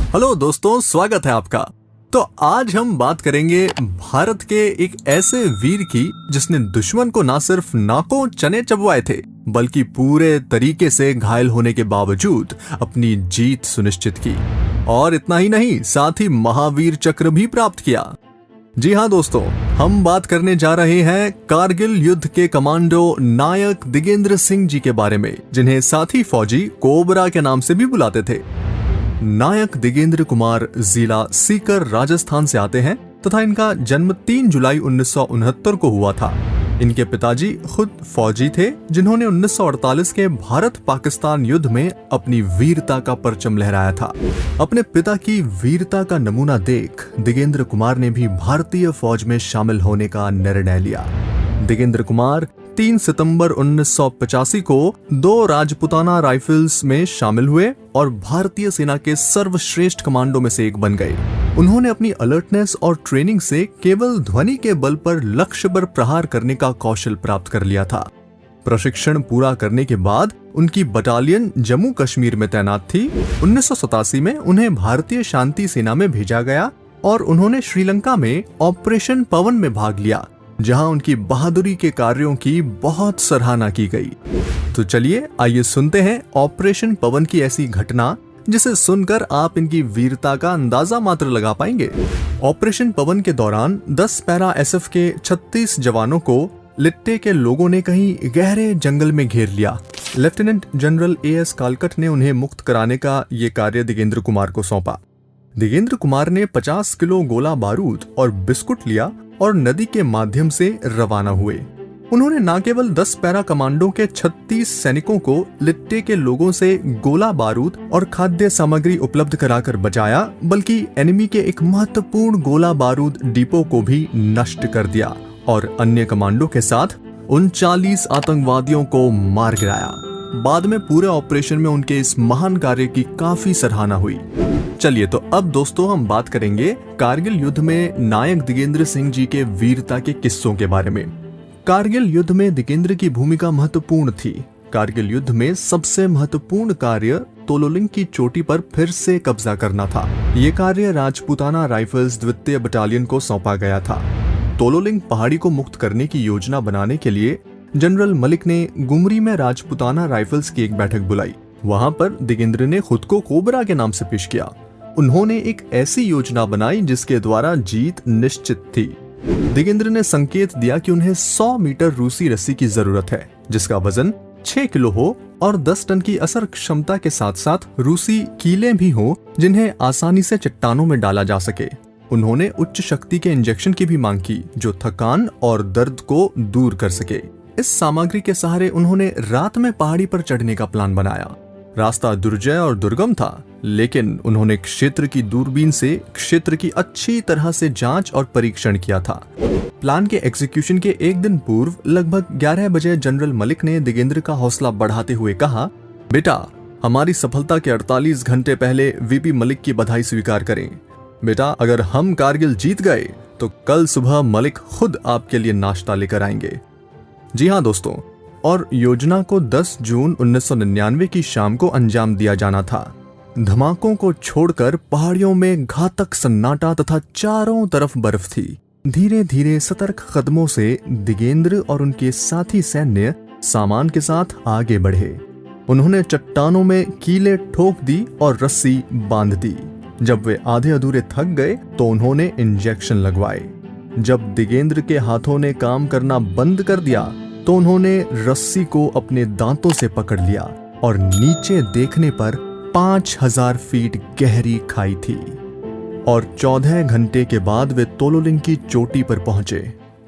Hello दोस्तों, स्वागत है आपका। तो आज हम बात करेंगे भारत के एक ऐसे वीर की जिसने दुश्मन को ना सिर्फ नाकों चने चबवाए थे बल्कि पूरे तरीके से घायल होने के बावजूद अपनी जीत सुनिश्चित की। और इतना ही नहीं, साथ ही महावीर चक्र भी प्राप्त किया। जी हाँ दोस्तों, हम बात करने जा रहे हैं कारगिल युद्ध के कमांडो नायक दिगेंद्र सिंह जी के बारे में, जिन्हें साथी फौजी कोबरा के नाम से भी बुलाते थे। नायक दिगेंद्र कुमार जिला सीकर राजस्थान से आते हैं तथा इनका जन्म 3 जुलाई 1969 को हुआ था। इनके पिताजी खुद फौजी थे, जिन्होंने 1948 के भारत पाकिस्तान युद्ध में अपनी वीरता का परचम लहराया था। अपने पिता की वीरता का नमूना देख दिगेंद्र कुमार ने भी भारतीय फौज में शामिल होने का निर्णय लिया। दिगेंद्र कुमार 3 सितंबर 1985 को 2 राजपुताना राइफल्स में शामिल हुए और भारतीय सेना के सर्वश्रेष्ठ कमांडो में से एक बन गए। उन्होंने अपनी अलर्टनेस और ट्रेनिंग से केवल ध्वनि के बल पर लक्ष्य पर प्रहार करने का कौशल प्राप्त कर लिया था। प्रशिक्षण पूरा करने के बाद उनकी बटालियन जम्मू कश्मीर में तैनात थी। 1987 में उन्हें भारतीय शांति सेना में भेजा गया और उन्होंने श्रीलंका में ऑपरेशन पवन में भाग लिया, जहां उनकी बहादुरी के कार्यों की बहुत सराहना की गई। तो चलिए आइए सुनते हैं ऑपरेशन पवन की ऐसी घटना जिसे सुनकर आप इनकी वीरता का अंदाजा मात्र लगा पाएंगे। ऑपरेशन पवन के दौरान 10 पैरा एसएफ के 36 जवानों को लिट्टे के लोगों ने कहीं गहरे जंगल में घेर लिया। लेफ्टिनेंट जनरल एएस कालकट ने उन्हें मुक्त कराने का ये कार्य दिगेंद्र कुमार को सौंपा। दिगेंद्र कुमार ने 50 किलो गोला बारूद और बिस्कुट लिया और नदी के माध्यम से रवाना हुए। उन्होंने न केवल 10 पैरा कमांडो के 36 सैनिकों को लिट्टे के लोगों से गोला बारूद और खाद्य सामग्री उपलब्ध कराकर बचाया, बल्कि एनिमी के एक महत्वपूर्ण गोला बारूद डिपो को भी नष्ट कर दिया और अन्य कमांडो के साथ 39 आतंकवादियों को मार गिराया। बाद में पूरे ऑपरेशन में उनके इस महान कार्य की काफी सराहना हुई। चलिए तो अब दोस्तों हम बात करेंगे कारगिल युद्ध में नायक दिगेंद्र सिंह जी के वीरता के किस्सों के बारे में। कारगिल युद्ध में दिगेंद्र की भूमिका महत्वपूर्ण थी। कारगिल युद्ध में सबसे महत्वपूर्ण कार्य तोलोलिंग की चोटी पर फिर से कब्जा करना था। ये कार्य राजपुताना राइफल्स द्वितीय बटालियन को सौंपा गया था। तोलोलिंग पहाड़ी को मुक्त करने की योजना बनाने के लिए जनरल मलिक ने गुमरी में राजपुताना राइफल्स की एक बैठक बुलाई। वहां पर दिगेंद्र ने खुद को कोबरा के नाम से पेश किया। उन्होंने एक ऐसी योजना बनाई जिसके द्वारा जीत निश्चित थी। दिगेंद्र ने संकेत दिया कि उन्हें 100 मीटर रूसी रस्सी की जरूरत है, जिसका वजन 6 किलो हो और 10 टन की असर क्षमता के साथ साथ रूसी कीलें भी हो, जिन्हें आसानी से चट्टानों में डाला जा सके। उन्होंने उच्च शक्ति के इंजेक्शन की भी मांग की, जो थकान और दर्द को दूर कर सके। इस सामग्री के सहारे उन्होंने रात में पहाड़ी पर चढ़ने का प्लान बनाया। रास्ता दुर्जय और दुर्गम था, लेकिन उन्होंने क्षेत्र की दूरबीन से क्षेत्र की अच्छी तरह से जांच और परीक्षण किया था। प्लान के एग्जीक्यूशन के एक दिन पूर्व लगभग 11 बजे जनरल मलिक ने दिगेंद्र का हौसला बढ़ाते हुए कहा, बेटा, हमारी सफलता के 48 घंटे पहले वीपी मलिक की बधाई स्वीकार करें। बेटा, अगर हम कारगिल जीत गए तो कल सुबह मलिक खुद आपके लिए नाश्ता लेकर आएंगे। जी हाँ दोस्तों, और योजना को 10 जून 1999 की शाम को अंजाम दिया जाना था। धमाकों को छोड़कर पहाड़ियों में घातक सन्नाटा तथा चारों तरफ बर्फ थी। धीरे धीरे सतर्क कदमों से दिगेंद्र और उनके साथी सैन्य सामान के साथ आगे बढ़े। उन्होंने चट्टानों में कीले ठोक दी और रस्सी बांध दी। जब वे आधे अधूरे थक गए तो उन्होंने इंजेक्शन लगवाए। जब दिगेंद्र के हाथों ने काम करना बंद कर दिया तो उन्होंने रस्सी को अपने दांतों से पकड़ लिया और नीचे देखने पर 5000 फीट गहरी खाई थी। और 14 घंटे के बाद वे तोलोलिंग की चोटी पर पहुंचे।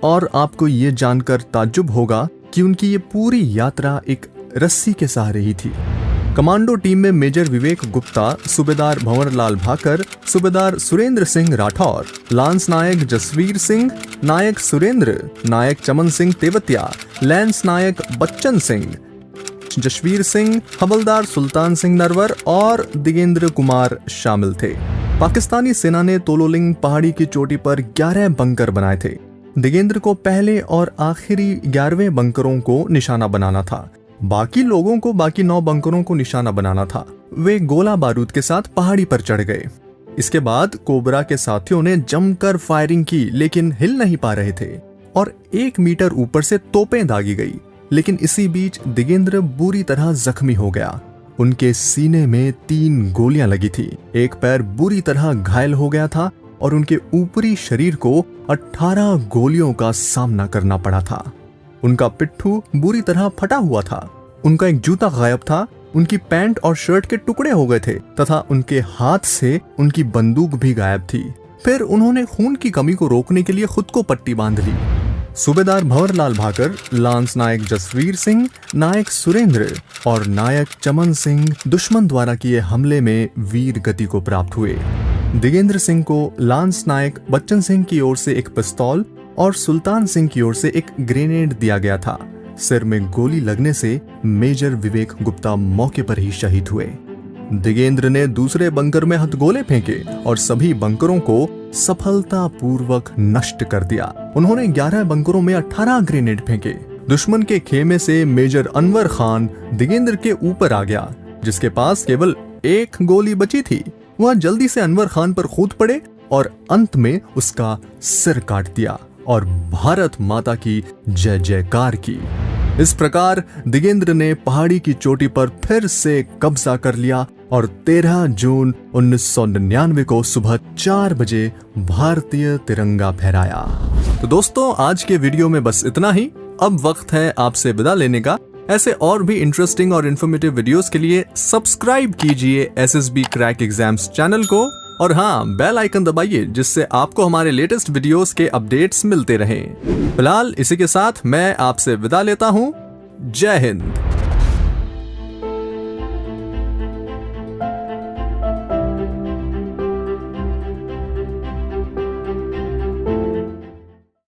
और आपको ये जानकर ताज्जुब होगा कि उनकी ये पूरी यात्रा एक रस्सी के सहारे ही थी। कमांडो टीम में मेजर विवेक गुप्ता, सूबेदार भंवरलाल भाकर, सूबेदार सुरेंद्र सिंह राठौर, लांस नायक जसवीर सिंह, नायक सुरेंद्र, नायक चमन सिंह तेवतिया, लैंस नायक बच्चन सिंह, जशवीर सिंह, हवलदार सुल्तान सिंह नरवर और दिगेंद्र कुमार शामिल थे। पाकिस्तानी सेना ने तोलोलिंग पहाड़ी की चोटी पर 11 बंकर बनाए थे। दिगेंद्र को पहले और आखिरी 11वें बंकरों को निशाना बनाना था। बाकी लोगों को बाकी 9 बंकरों को निशाना बनाना था। वे गोला बारूद के साथ पहाड़ी पर चढ़ गए। इसके बाद कोबरा के साथियों ने जमकर फायरिंग की, लेकिन हिल नहीं पा रहे थे और 1 मीटर ऊपर से तोपें दागी गई। लेकिन इसी बीच दिगेंद्र बुरी तरह जख्मी हो गया। उनके सीने में 3 गोलियां लगी थी, एक पैर बुरी तरह घायल हो गया था और उनके ऊपरी शरीर को 18 गोलियों का सामना करना पड़ा था। उनका पिट्ठू बुरी तरह फटा हुआ था, उनका एक जूता गायब था, उनकी पैंट और शर्ट के टुकड़े हो गए थे तथा उनके हाथ से उनकी बंदूक भी गायब थी। फिर उन्होंने खून की कमी को रोकने के लिए खुद को पट्टी बांध ली। सूबेदार भंवरलाल भाकर, लांस नायक जसवीर सिंह, नायक सुरेंद्र और नायक चमन सिंह दुश्मन द्वारा किए हमले में वीर गति को प्राप्त हुए। दिगेंद्र सिंह को लांस नायक बच्चन सिंह की ओर से एक पिस्तौल और सुल्तान सिंह की ओर से एक ग्रेनेड दिया गया था। सिर में गोली लगने से मेजर विवेक गुप्ता मौके पर ही शहीद हुए। दिगेंद्र ने दूसरे बंकर में हथगोले फेंके और सभी बंकरों को सफलतापूर्वक नष्ट कर दिया। उन्होंने 11 बंकरों में 18 ग्रेनेड फेंके। दुश्मन के खेमे से मेजर अनवर खान दिगेंद्र के ऊपर आ गया, जिसके पास केवल 1 गोली बची थी। वह जल्दी से अनवर खान पर कूद पड़े और अंत में उसका सिर काट दिया और भारत माता की जय जयकार की। इस प्रकार दिगेंद्र ने पहाड़ी की चोटी पर फिर से कब्जा कर लिया और 13 जून 1999 को सुबह 4 बजे भारतीय तिरंगा फहराया। तो दोस्तों, आज के वीडियो में बस इतना ही। अब वक्त है आपसे विदा लेने का। ऐसे और भी इंटरेस्टिंग और इन्फॉर्मेटिव वीडियोस के लिए सब्सक्राइब कीजिए SSB क्रैक एग्जाम्स चैनल को और हाँ, बेल आइकन दबाइए जिससे आपको हमारे लेटेस्ट वीडियोस के अपडेट्स मिलते रहें। फिलहाल इसी के साथ मैं आपसे विदा लेता हूँ। जय हिंद।